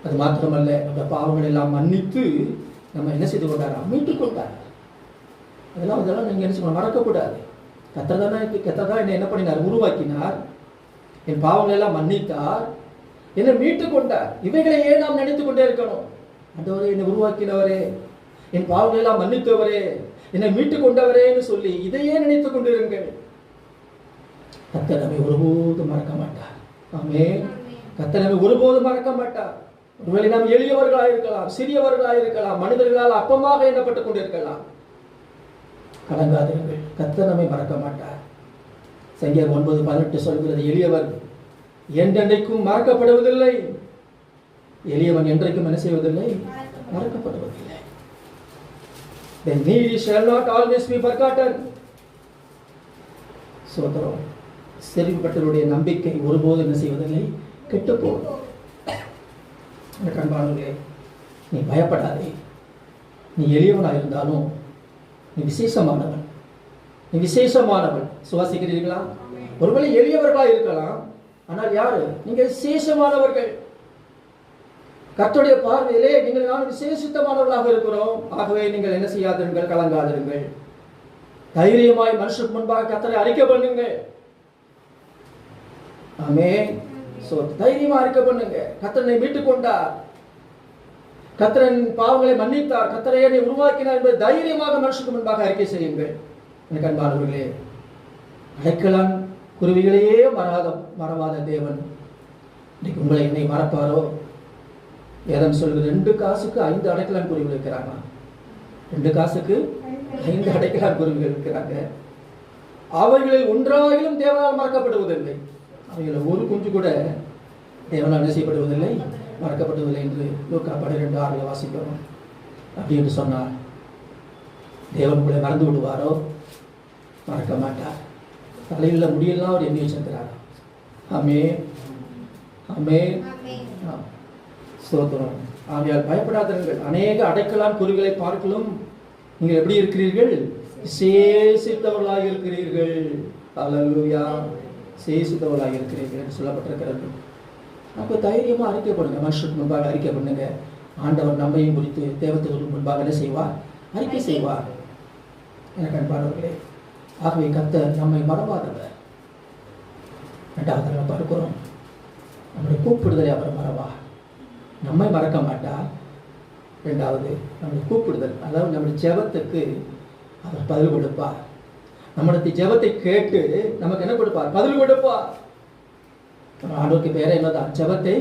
அது மாத்திரமல்ல, நம்ம பாவங்கள் எல்லாம் மன்னித்து நம்ம என்ன செய்து கொண்டாரா? மீட்டுக் கொண்டார். அதெல்லாம் நீங்க என்ன செய்யணும்? மறக்கக்கூடாது. கர்த்தர் தான் என்ன பண்ணினார்? உருவாக்கினார். என் பாவங்கள் எல்லாம் மன்னித்தார், என்னை மீட்டுக் கொண்டார். இவைகளையே நாம் நினைத்துக் கொண்டே இருக்கணும். ஆண்டவரே, என்னை உருவாக்கினவரே, என் பாவங்கள் எல்லாம் மன்னித்தவரே, என்னை மீட்டுக் கொண்டவரேன்னு சொல்லி இதையே நினைத்துக் கொண்டிருங்கள். கர்த்தர் நம்மை ஒருபோதும் மறக்க மாட்டார். ஆமென். கர்த்தர் நம்மை ஒருபோதும் மறக்க மாட்டார். ஒருவேளை நாம் எளியவர்களாக இருக்கலாம், சிறியவர்களாக இருக்கலாம், மனிதர்களால் அப்பமாக எண்ணப்பட்டுக் கொண்டிருக்கலாம். கலங்காதிருங்கள், கர்த்தர் நம்மை மறக்க மாட்டார். சங்கீதம் 9:18 சொல்கிறது, எளியவர் என்றென்றைக்கும் மறக்கப்படுவதில்லை. எளியவன் என்றைக்கும் என்ன செய்வதில்லை? மறக்கப்படுவதில்லை. The needy shall not always be forgotten. சோதரம், செறிவுபட்டவருடைய நம்பிக்கை ஒருபோதும் என்ன செய்வதில்லை? கெட்டு போகும். கண்பானவர்களே, நீ பயப்படாதே. நீ எளியவனாக இருந்தாலும் நீ விசேஷமானவன். நீ விசேஷமானவன். சுவாசிக்கிறீர்களா? ஒருவேளை எளியவர்களாக இருக்கலாம், ஆனால் யாரு? நீங்கள் விசேஷமானவர்கள். கர்த்தருடைய பார்வையிலே நீங்கள் நான் விசேஷித்தமானவர்களாக இருக்கிறோம். ஆகவே நீங்கள் என்ன செய்யாதிருங்கள்? கலங்காதிருங்கள். தைரியமாய் மனுஷனுக்கு முன்பாக கர்த்தரை அறிக்கை பண்ணுங்கள். ஆமென். தைரியமா அறிக்கை பண்ணுங்க. கர்த்தரை மீட்டுக் கொண்டார், கர்த்தரின் பாவங்களை மன்னித்தார், கர்த்தரை உருவாக்கினார் என்பதை தைரியமாக மனுஷனுக்கு முன்பாக அறிக்கை செய்யுங்கள். எனக்கு அன்பானவர்களே, அடைக்கலான் குருவிகளையே மறவாத தேவன் இன்னைக்கு உங்களை என்னை மறப்பாரோ? வேதம் சொல்லுது, 2 காசுக்கு 5 அடைக்கலான் குருவிகள் இருக்கிறாங்க. 2 காசுக்கு 5 அடைக்கலான் குருவிகள் இருக்கிறாங்க. அவைகளில் ஒன்றாயிலும் தேவனால் மறக்கப்படுவதில்லை. அவைகளில் ஒரு குஞ்சு கூட தேவனால் என்ன செய்யப்படுவதில்லை? மறக்கப்படுவதில்லை என்று லூக்கா 12:6 வாசிக்கிறோம். அப்படி என்று சொன்னார். தேவன் உங்களை மறந்து விடுவாரோ? மறக்க மாட்டார். தலையில் முடியெல்லாம் அவர் எண்ணி வச்சிருக்கிறார். ஆமென், ஆமென். ஸ்தோத்திரம். ஆகையால் பயப்படாதீர்கள். அநேக அடைக்கலான் குருவிகளை பார்க்கலும் நீங்கள் எப்படி இருக்கிறீர்கள்? விசேஷித்தவர்களாக இருக்கிறீர்கள். அல்லேலூயா. விசேஷித்தவர்களாக இருக்கிறீர்கள் என்று சொல்லப்பட்டிருக்கிறது. அப்போ தைரியமாக அறிக்கை பண்ணுங்க. மனுஷனுக்கு முன்பாக அறிக்கை பண்ணுங்க. ஆண்டவர் நம்மையும் குறித்து தேவதூதருக்கு முன்பாக என்ன செய்வார்? அறிக்கை செய்வார். எனக்கு அன்பானவர்களே, ஆகவே கர்த்தர் நம்மை மறவாதவர். 2வது நம்ம பார்க்கிறோம், நம்முடைய கூப்பிடுதலை அவர் மறவார். நம்மை மறக்க மாட்டார். 2வது நம்முடைய கூப்பிடுதல், அதாவது நம்முடைய ஜெபத்துக்கு அவர் பதில் கொடுப்பார். நம்முடைய ஜெபத்தை கேட்டு நமக்கு என்ன கொடுப்பார்? பதில் கொடுப்பார். ஆண்டவருக்கு பேர என்னதான்? ஜெபத்தை